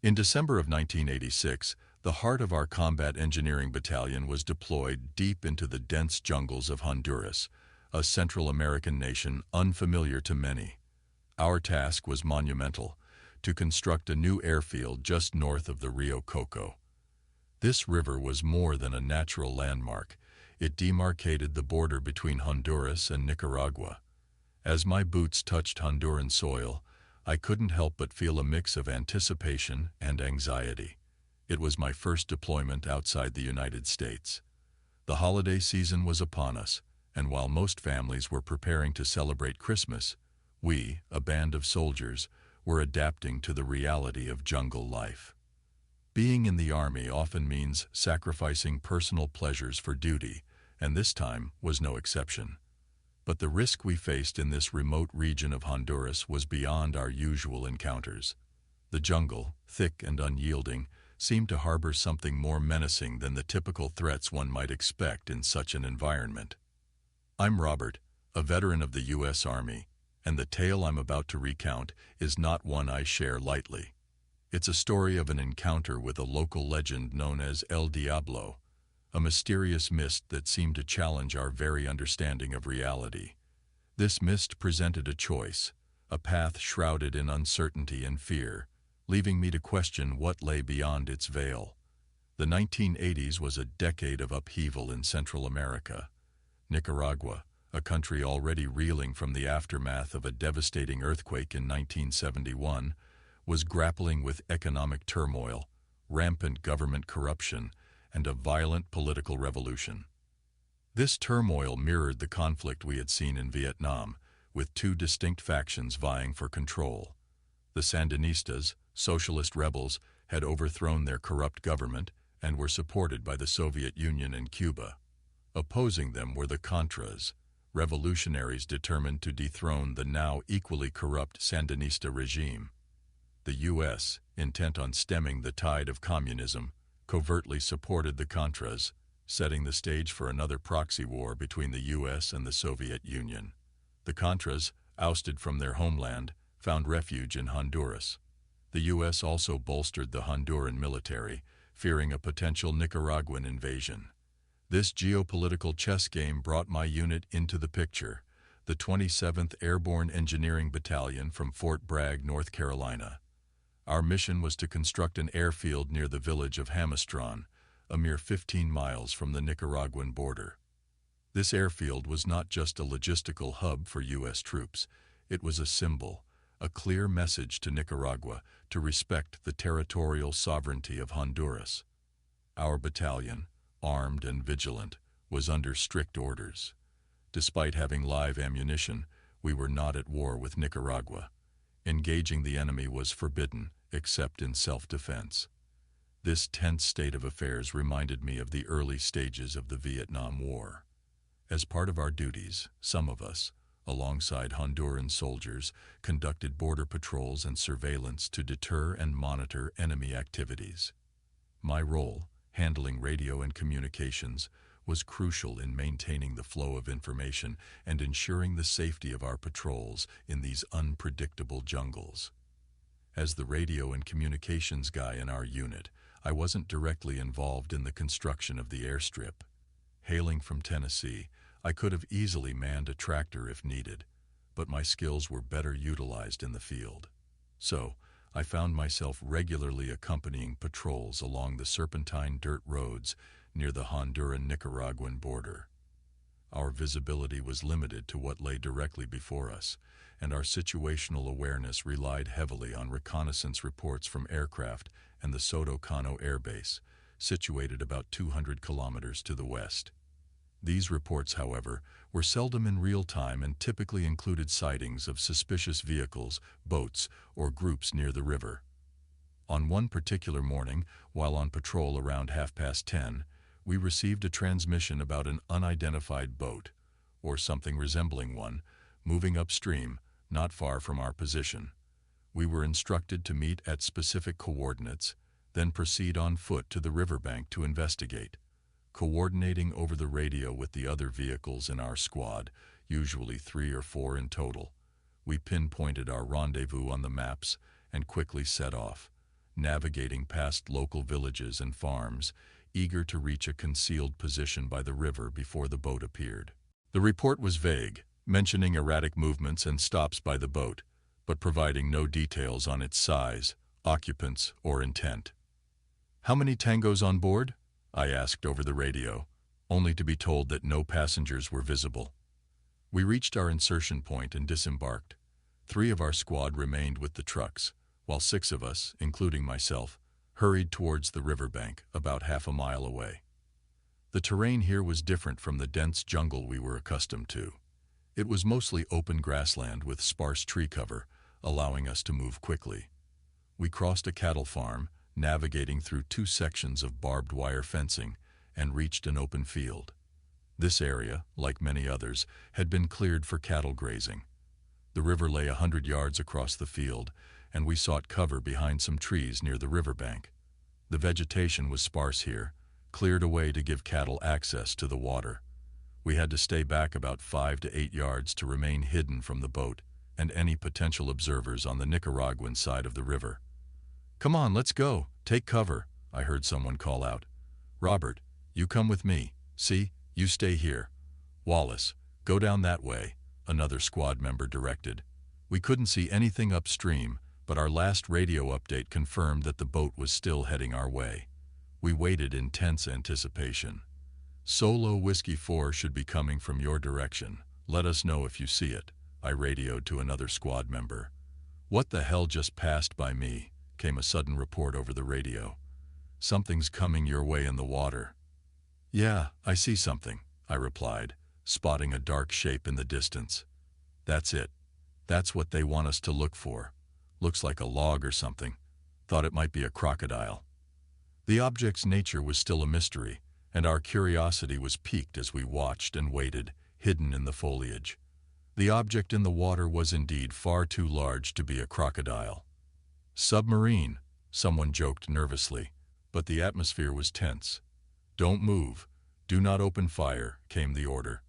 In December of 1986, the heart of our combat engineering battalion was deployed deep into the dense jungles of Honduras, a Central American nation unfamiliar to many. Our task was monumental: to construct a new airfield just north of the Rio Coco. This river was more than a natural landmark. It demarcated the border between Honduras and Nicaragua. As my boots touched Honduran soil, I couldn't help but feel a mix of anticipation and anxiety. It was my first deployment outside the United States. The holiday season was upon us, and while most families were preparing to celebrate Christmas, we, a band of soldiers, were adapting to the reality of jungle life. Being in the Army often means sacrificing personal pleasures for duty, and this time was no exception. But the risk we faced in this remote region of Honduras was beyond our usual encounters. The jungle, thick and unyielding, seemed to harbor something more menacing than the typical threats one might expect in such an environment. I'm Robert, a veteran of the U.S. Army, and the tale I'm about to recount is not one I share lightly. It's a story of an encounter with a local legend known as El Diablo, a mysterious mist that seemed to challenge our very understanding of reality. This mist presented a choice, a path shrouded in uncertainty and fear, leaving me to question what lay beyond its veil. The 1980s was a decade of upheaval in Central America. Nicaragua, a country already reeling from the aftermath of a devastating earthquake in 1971, was grappling with economic turmoil, rampant government corruption, and a violent political revolution. This turmoil mirrored the conflict we had seen in Vietnam, with two distinct factions vying for control. The Sandinistas, socialist rebels, had overthrown their corrupt government and were supported by the Soviet Union and Cuba. Opposing them were the Contras, revolutionaries determined to dethrone the now equally corrupt Sandinista regime. The U.S., intent on stemming the tide of communism, covertly supported the Contras, setting the stage for another proxy war between the U.S. and the Soviet Union. The Contras, ousted from their homeland, found refuge in Honduras. The U.S. also bolstered the Honduran military, fearing a potential Nicaraguan invasion. This geopolitical chess game brought my unit into the picture, the 27th Airborne Engineering Battalion from Fort Bragg, North Carolina. Our mission was to construct an airfield near the village of Hamastron, a mere 15 miles from the Nicaraguan border. This airfield was not just a logistical hub for U.S. troops. It was a symbol, a clear message to Nicaragua to respect the territorial sovereignty of Honduras. Our battalion, armed and vigilant, was under strict orders. Despite having live ammunition, we were not at war with Nicaragua. Engaging the enemy was forbidden, except in self-defense. This tense state of affairs reminded me of the early stages of the Vietnam War. As part of our duties, some of us, alongside Honduran soldiers, conducted border patrols and surveillance to deter and monitor enemy activities. My role, handling radio and communications, was crucial in maintaining the flow of information and ensuring the safety of our patrols in these unpredictable jungles. As the radio and communications guy in our unit, I wasn't directly involved in the construction of the airstrip. Hailing from Tennessee, I could have easily manned a tractor if needed, but my skills were better utilized in the field. So, I found myself regularly accompanying patrols along the serpentine dirt roads near the Honduran-Nicaraguan border. Our visibility was limited to what lay directly before us, and our situational awareness relied heavily on reconnaissance reports from aircraft and the Soto Cano Air Base, situated about 200 kilometers to the west. These reports, however, were seldom in real time and typically included sightings of suspicious vehicles, boats, or groups near the river. On one particular morning, while on patrol around 10:30, we received a transmission about an unidentified boat, or something resembling one, moving upstream, not far from our position. We were instructed to meet at specific coordinates, then proceed on foot to the riverbank to investigate. Coordinating over the radio with the other vehicles in our squad, usually 3 or 4 in total, we pinpointed our rendezvous on the maps and quickly set off. navigating past local villages and farms, eager to reach a concealed position by the river before the boat appeared. The report was vague, mentioning erratic movements and stops by the boat, but providing no details on its size, occupants, or intent. "How many tangos on board?" I asked over the radio, only to be told that no passengers were visible. We reached our insertion point and disembarked. 3 of our squad remained with the trucks, while 6 of us, including myself, hurried towards the riverbank about half a mile away. The terrain here was different from the dense jungle we were accustomed to. It was mostly open grassland with sparse tree cover, allowing us to move quickly. We crossed a cattle farm, navigating through 2 sections of barbed wire fencing, and reached an open field. This area, like many others, had been cleared for cattle grazing. The river lay 100 yards across the field, and we sought cover behind some trees near the riverbank. The vegetation was sparse here, cleared away to give cattle access to the water. We had to stay back about 5 to 8 yards to remain hidden from the boat and any potential observers on the Nicaraguan side of the river. "Come on, let's go. Take cover," I heard someone call out. "Robert, you come with me. See, you stay here. Wallace, go down that way," another squad member directed. We couldn't see anything upstream, but our last radio update confirmed that the boat was still heading our way. We waited in tense anticipation. "Solo Whiskey 4 should be coming from your direction. Let us know if you see it," I radioed to another squad member. "What the hell just passed by me?" came a sudden report over the radio. "Something's coming your way in the water." "Yeah, I see something," I replied, spotting a dark shape in the distance. "That's it. That's what they want us to look for. Looks like a log or something. Thought it might be a crocodile." The object's nature was still a mystery, and our curiosity was piqued as we watched and waited, hidden in the foliage. The object in the water was indeed far too large to be a crocodile. "Submarine," someone joked nervously, but the atmosphere was tense. "Don't move. Do not open fire," came the order.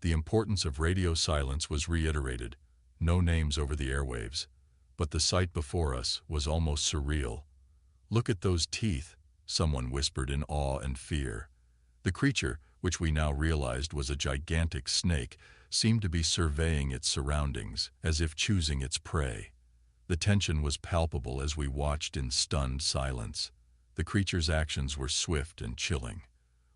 The importance of radio silence was reiterated. No names over the airwaves. But the sight before us was almost surreal. "Look at those teeth," someone whispered in awe and fear. The creature, which we now realized was a gigantic snake, seemed to be surveying its surroundings, as if choosing its prey. The tension was palpable as we watched in stunned silence. The creature's actions were swift and chilling.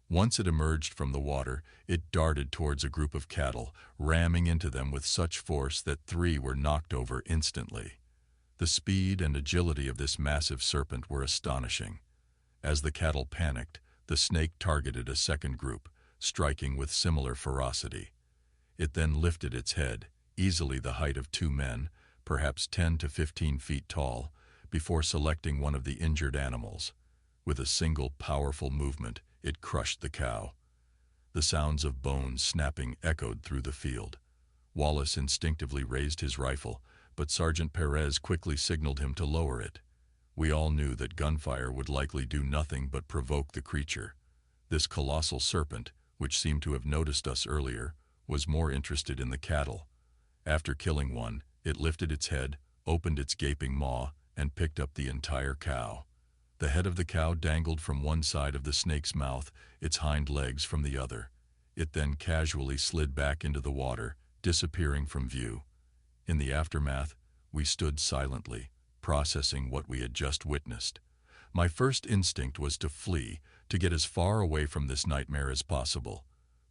Once it emerged from the water, it darted towards a group of cattle, ramming into them with such force that 3 were knocked over instantly. The speed and agility of this massive serpent were astonishing. As the cattle panicked, the snake targeted a second group, striking with similar ferocity. It then lifted its head, easily the height of 2 men, perhaps 10 to 15 feet tall, before selecting one of the injured animals. With a single powerful movement, it crushed the cow. The sounds of bones snapping echoed through the field. Wallace instinctively raised his rifle, but Sergeant Perez quickly signaled him to lower it. We all knew that gunfire would likely do nothing but provoke the creature. This colossal serpent, which seemed to have noticed us earlier, was more interested in the cattle. After killing one, it lifted its head, opened its gaping maw, and picked up the entire cow. The head of the cow dangled from one side of the snake's mouth, its hind legs from the other. It then casually slid back into the water, disappearing from view. In the aftermath, we stood silently, processing what we had just witnessed. My first instinct was to flee, to get as far away from this nightmare as possible.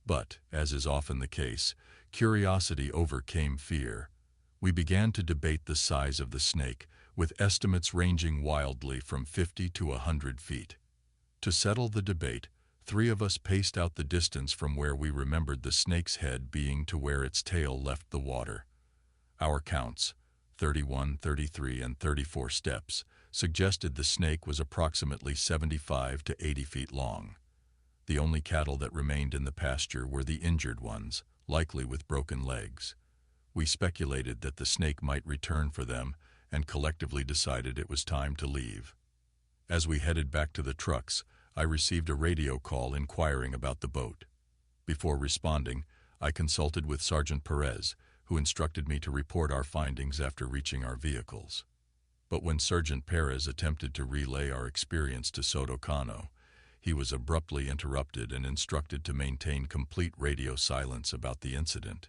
But, as is often the case, curiosity overcame fear. We began to debate the size of the snake, with estimates ranging wildly from 50 to 100 feet. To settle the debate, 3 of us paced out the distance from where we remembered the snake's head being to where its tail left the water. Our counts, 31, 33, and 34 steps, suggested the snake was approximately 75 to 80 feet long. The only cattle that remained in the pasture were the injured ones, likely with broken legs. We speculated that the snake might return for them, and collectively decided it was time to leave. As we headed back to the trucks, I received a radio call inquiring about the boat. Before responding, I consulted with Sergeant Perez, who instructed me to report our findings after reaching our vehicles. But when Sergeant Perez attempted to relay our experience to Soto Cano, he was abruptly interrupted and instructed to maintain complete radio silence about the incident.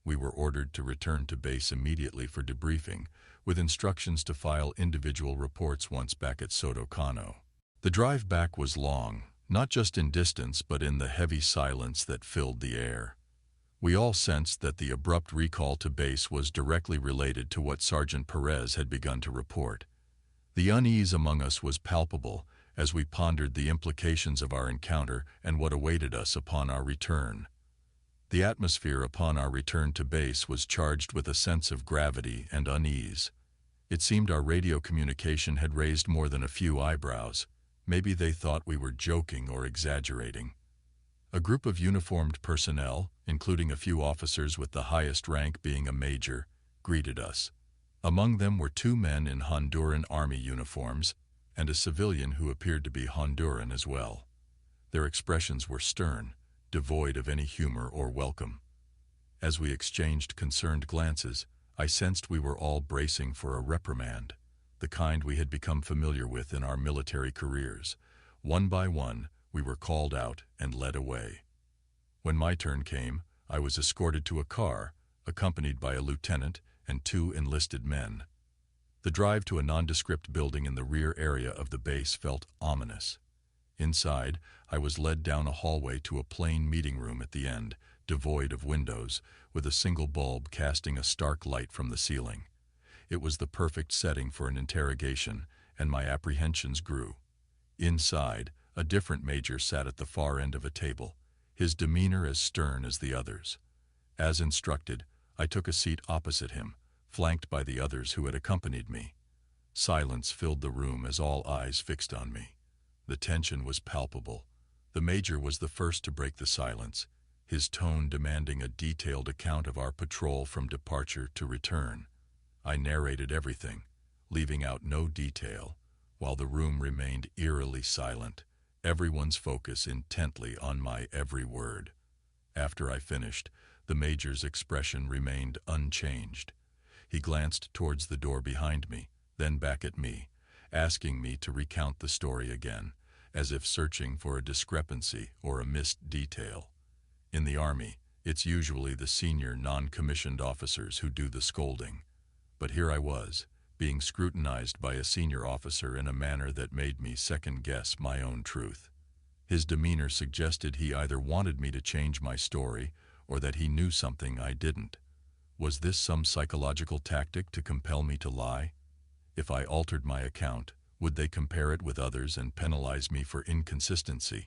We were ordered to return to base immediately for debriefing, with instructions to file individual reports once back at Soto Cano. The drive back was long, not just in distance but in the heavy silence that filled the air. We all sensed that the abrupt recall to base was directly related to what Sergeant Perez had begun to report. The unease among us was palpable as we pondered the implications of our encounter and what awaited us upon our return. The atmosphere upon our return to base was charged with a sense of gravity and unease. It seemed our radio communication had raised more than a few eyebrows. Maybe they thought we were joking or exaggerating. A group of uniformed personnel, including a few officers with the highest rank being a major, greeted us. Among them were 2 men in Honduran army uniforms and a civilian who appeared to be Honduran as well. Their expressions were stern, devoid of any humor or welcome. As we exchanged concerned glances, I sensed we were all bracing for a reprimand, the kind we had become familiar with in our military careers. One by one, we were called out and led away. When my turn came, I was escorted to a car, accompanied by a lieutenant and 2 enlisted men. The drive to a nondescript building in the rear area of the base felt ominous. Inside, I was led down a hallway to a plain meeting room at the end, devoid of windows, with a single bulb casting a stark light from the ceiling. It was the perfect setting for an interrogation, and my apprehensions grew. Inside, a different major sat at the far end of a table, his demeanor as stern as the others. As instructed, I took a seat opposite him, flanked by the others who had accompanied me. Silence filled the room as all eyes fixed on me. The tension was palpable. The major was the first to break the silence, his tone demanding a detailed account of our patrol from departure to return. I narrated everything, leaving out no detail, while the room remained eerily silent, everyone's focus intently on my every word. After I finished, the major's expression remained unchanged. He glanced towards the door behind me, then back at me, asking me to recount the story again, as if searching for a discrepancy or a missed detail. In the Army, it's usually the senior non-commissioned officers who do the scolding. But here I was, being scrutinized by a senior officer in a manner that made me second-guess my own truth. His demeanor suggested he either wanted me to change my story or that he knew something I didn't. Was this some psychological tactic to compel me to lie? If I altered my account, would they compare it with others and penalize me for inconsistency?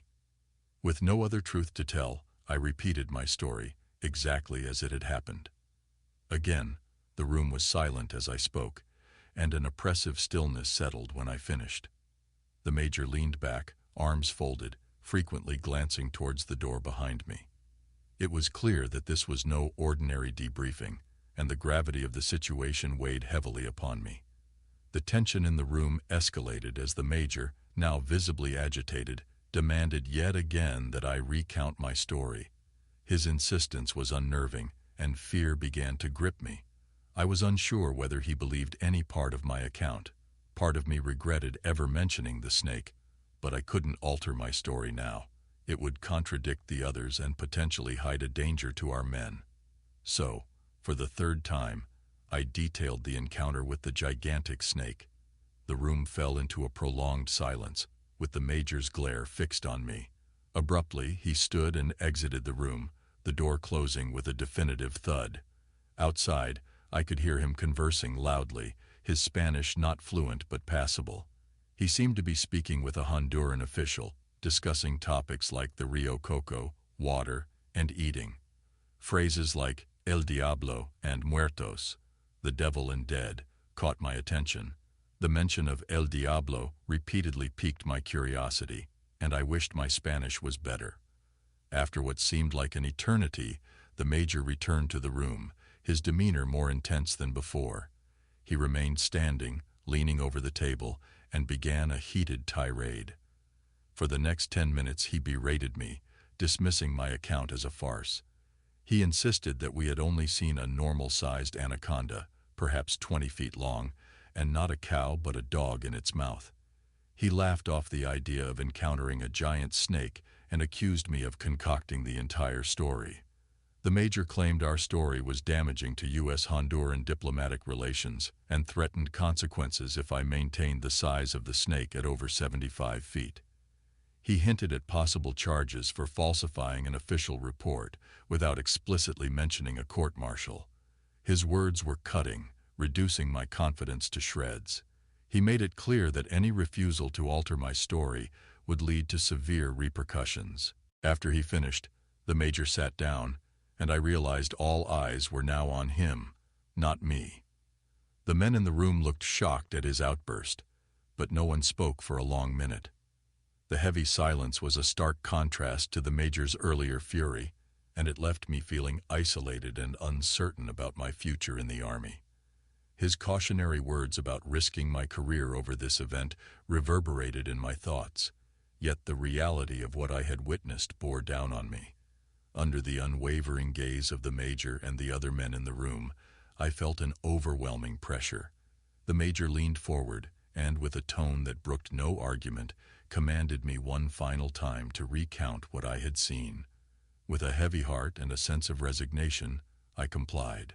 With no other truth to tell, I repeated my story, exactly as it had happened. Again, the room was silent as I spoke, and an oppressive stillness settled when I finished. The major leaned back, arms folded, frequently glancing towards the door behind me. It was clear that this was no ordinary debriefing, and the gravity of the situation weighed heavily upon me. The tension in the room escalated as the major, now visibly agitated, demanded yet again that I recount my story. His insistence was unnerving, and fear began to grip me. I was unsure whether he believed any part of my account. Part of me regretted ever mentioning the snake, but I couldn't alter my story now. It would contradict the others and potentially hide a danger to our men. So, for the 3rd time, I detailed the encounter with the gigantic snake. The room fell into a prolonged silence, with the major's glare fixed on me. Abruptly, he stood and exited the room, the door closing with a definitive thud. Outside, I could hear him conversing loudly, his Spanish not fluent but passable. He seemed to be speaking with a Honduran official, discussing topics like the Rio Coco, water, and eating. Phrases like El Diablo and Muertos, the devil and dead, caught my attention. The mention of El Diablo repeatedly piqued my curiosity, and I wished my Spanish was better. After what seemed like an eternity, the major returned to the room, his demeanor more intense than before. He remained standing, leaning over the table, and began a heated tirade. For the next 10 minutes he berated me, dismissing my account as a farce. He insisted that we had only seen a normal-sized anaconda, perhaps 20 feet long, and not a cow but a dog in its mouth. He laughed off the idea of encountering a giant snake and accused me of concocting the entire story. The major claimed our story was damaging to U.S.-Honduran diplomatic relations and threatened consequences if I maintained the size of the snake at over 75 feet. He hinted at possible charges for falsifying an official report without explicitly mentioning a court-martial. His words were cutting, reducing my confidence to shreds. He made it clear that any refusal to alter my story would lead to severe repercussions. After he finished, the major sat down, and I realized all eyes were now on him, not me. The men in the room looked shocked at his outburst, but no one spoke for a long minute. The heavy silence was a stark contrast to the major's earlier fury, and it left me feeling isolated and uncertain about my future in the army. His cautionary words about risking my career over this event reverberated in my thoughts, yet the reality of what I had witnessed bore down on me. Under the unwavering gaze of the major and the other men in the room, I felt an overwhelming pressure. The major leaned forward and, with a tone that brooked no argument, commanded me one final time to recount what I had seen. With a heavy heart and a sense of resignation, I complied.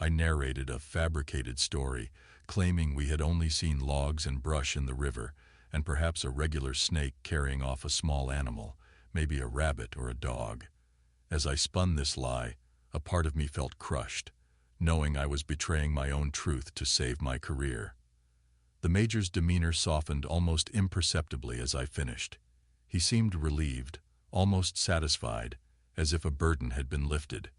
I narrated a fabricated story, claiming we had only seen logs and brush in the river, and perhaps a regular snake carrying off a small animal, maybe a rabbit or a dog. As I spun this lie, a part of me felt crushed, knowing I was betraying my own truth to save my career. The major's demeanor softened almost imperceptibly as I finished. He seemed relieved, almost satisfied, as if a burden had been lifted.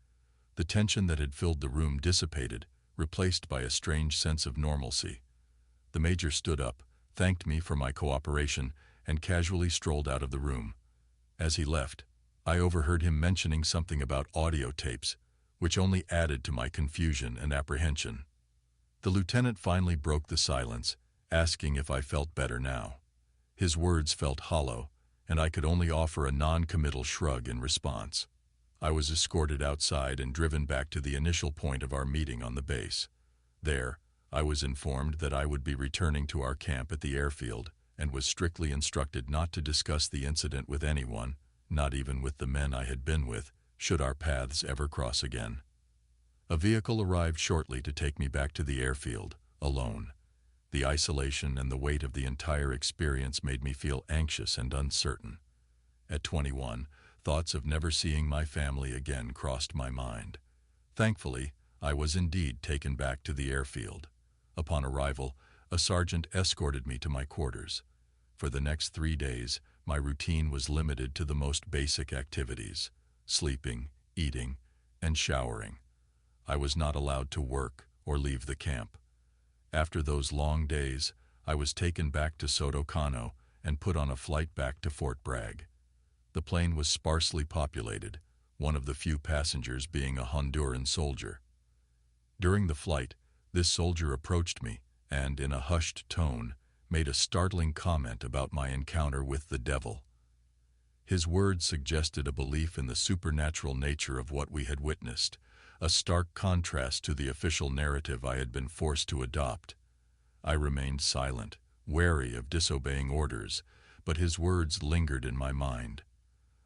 The tension that had filled the room dissipated, replaced by a strange sense of normalcy. The major stood up, thanked me for my cooperation, and casually strolled out of the room. As he left, I overheard him mentioning something about audio tapes, which only added to my confusion and apprehension. The lieutenant finally broke the silence, asking if I felt better now. His words felt hollow, and I could only offer a non-committal shrug in response. I was escorted outside and driven back to the initial point of our meeting on the base. There, I was informed that I would be returning to our camp at the airfield and was strictly instructed not to discuss the incident with anyone, not even with the men I had been with, should our paths ever cross again. A vehicle arrived shortly to take me back to the airfield, alone. The isolation and the weight of the entire experience made me feel anxious and uncertain. At 21, thoughts of never seeing my family again crossed my mind. Thankfully, I was indeed taken back to the airfield. Upon arrival, a sergeant escorted me to my quarters. For the next 3 days, my routine was limited to the most basic activities: sleeping, eating, and showering. I was not allowed to work or leave the camp. After those long days, I was taken back to Soto Cano and put on a flight back to Fort Bragg. The plane was sparsely populated, one of the few passengers being a Honduran soldier. During the flight, this soldier approached me and, in a hushed tone, made a startling comment about my encounter with the devil. His words suggested a belief in the supernatural nature of what we had witnessed, a stark contrast to the official narrative I had been forced to adopt. I remained silent, wary of disobeying orders, but his words lingered in my mind.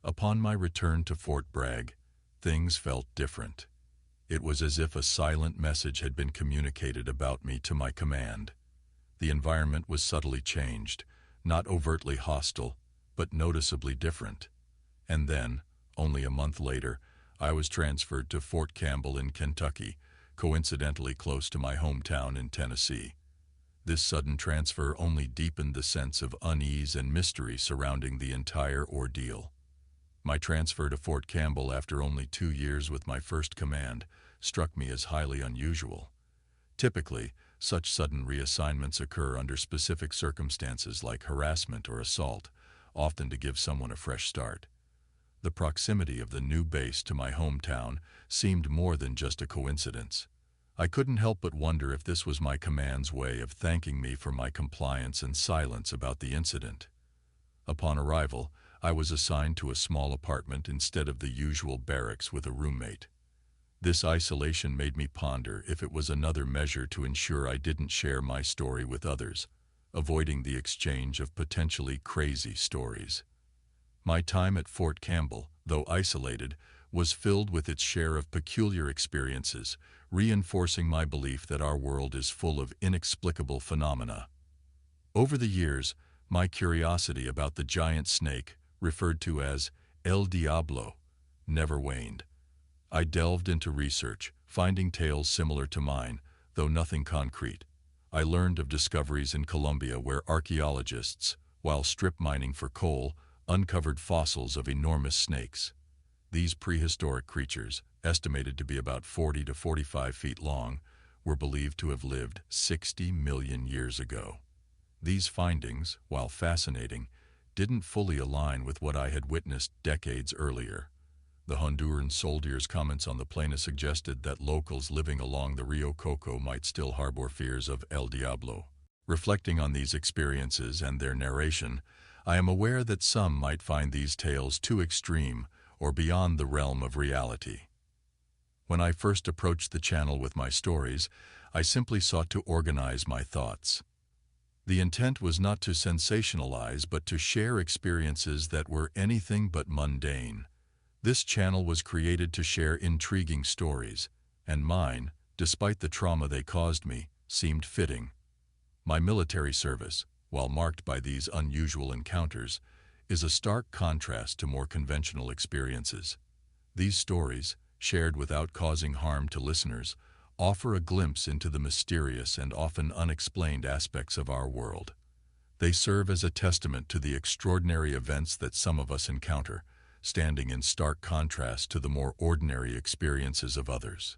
Upon my return to Fort Bragg, things felt different. It was as if a silent message had been communicated about me to my command. The environment was subtly changed, not overtly hostile, but noticeably different. And then, only a month later, I was transferred to Fort Campbell in Kentucky, coincidentally close to my hometown in Tennessee. This sudden transfer only deepened the sense of unease and mystery surrounding the entire ordeal. My transfer to Fort Campbell after only 2 years with my first command struck me as highly unusual. Typically, such sudden reassignments occur under specific circumstances like harassment or assault, often to give someone a fresh start. The proximity of the new base to my hometown seemed more than just a coincidence. I couldn't help but wonder if this was my command's way of thanking me for my compliance and silence about the incident. Upon arrival, I was assigned to a small apartment instead of the usual barracks with a roommate. This isolation made me ponder if it was another measure to ensure I didn't share my story with others, avoiding the exchange of potentially crazy stories. My time at Fort Campbell, though isolated, was filled with its share of peculiar experiences, reinforcing my belief that our world is full of inexplicable phenomena. Over the years, my curiosity about the giant snake, referred to as El Diablo, never waned. I delved into research, finding tales similar to mine, though nothing concrete. I learned of discoveries in Colombia where archaeologists, while strip mining for coal, uncovered fossils of enormous snakes. These prehistoric creatures, estimated to be about 40 to 45 feet long, were believed to have lived 60 million years ago. These findings, while fascinating, didn't fully align with what I had witnessed decades earlier. The Honduran soldier's comments on the plain suggested that locals living along the Rio Coco might still harbor fears of El Diablo. Reflecting on these experiences and their narration, I am aware that some might find these tales too extreme or beyond the realm of reality. When I first approached the channel with my stories, I simply sought to organize my thoughts. The intent was not to sensationalize but to share experiences that were anything but mundane. This channel was created to share intriguing stories, and mine, despite the trauma they caused me, seemed fitting. My military service, while marked by these unusual encounters, is a stark contrast to more conventional experiences. These stories, shared without causing harm to listeners, offer a glimpse into the mysterious and often unexplained aspects of our world. They serve as a testament to the extraordinary events that some of us encounter, standing in stark contrast to the more ordinary experiences of others.